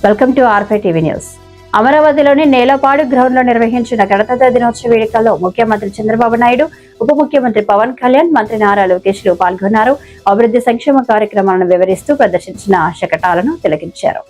Welcome to R5 TV news. అమరావతిలోని Nelapadu ground లో నిర్వహించిన గణతంత్ర దినోత్సవ వేడుకల్లో ముఖ్యమంత్రి చంద్రబాబు నాయుడు, ఉప ముఖ్యమంత్రి పవన్ కళ్యాణ్, మంత్రి నారా లోకేష్ లు పాల్గొన్నారు. అభివృద్ధి సంక్షేమ కార్యక్రమాలను వివరిస్తూ ప్రదర్శించిన శకటాలను తిలకించారు.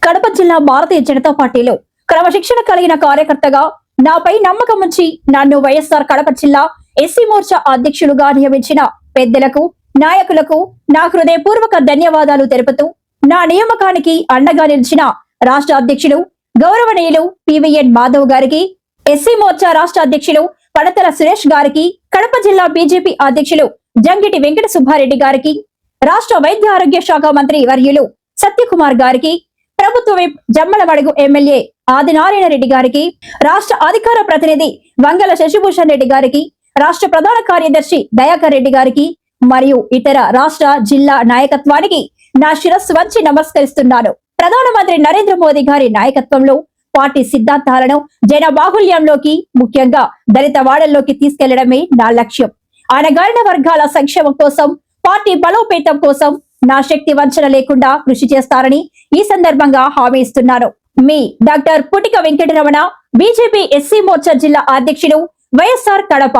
కడప జిల్లా భారతీయ జనతా పార్టీలో క్రమశిక్షణ కలిగిన కార్యకర్తగా నాపై నమ్మకం ఉంచి నన్ను వైఎస్ఆర్ కడప జిల్లా ఎస్సీ మోర్చా అధ్యక్షులుగా నియమించిన పెద్దలకు, నాయకులకు నా హృదయపూర్వక ధన్యవాదాలు తెలుపుతూ నా నియామకానికి అండగా నిలిచిన రాష్ట్ర అధ్యక్షులు గౌరవనీయులు పివిఎన్ మాధవ్ గారికి, ఎస్సీ మోర్చా రాష్ట్ర అధ్యక్షులు పడతల సురేష్ గారికి, కడప జిల్లా బీజేపీ అధ్యక్షులు జంగిటి వెంకట సుబ్బారెడ్డి గారికి, రాష్ట్ర వైద్య ఆరోగ్య శాఖ మంత్రి వర్యులు సత్యకుమార్ గారికి, ప్రభుత్వ విప్ జమ్మలమడుగు ఎమ్మెల్యే ఆదినారాయణ రెడ్డి గారికి, రాష్ట్ర అధికార ప్రతినిధి వంగల శశిభూషణ్ రెడ్డి గారికి, రాష్ట్ర ప్రధాన కార్యదర్శి దయాకర్ రెడ్డి గారికి మరియు ఇతర రాష్ట్ర జిల్లా నాయకత్వానికి నా శిరస్సు వంచి నమస్కరిస్తున్నాను. ప్రధానమంత్రి నరేంద్ర మోదీ గారి నాయకత్వంలో పార్టీ సిద్ధాంతాలను జన బాహుళ్యంలోకి, ముఖ్యంగా దళిత వాడల్లోకి తీసుకెళ్లడమే నా లక్ష్యం. అణగారిన వర్గాల సంక్షేమం కోసం, పార్టీ బలోపేతం కోసం నా శక్తి వంచన లేకుండా కృషి చేస్తారని ఈ సందర్భంగా హామీ ఇస్తున్నాను. మీ doctor Putika Venkataramana, BJP SC Morcha జిల్లా అధ్యక్షుడు, వైఎస్ఆర్ కడప.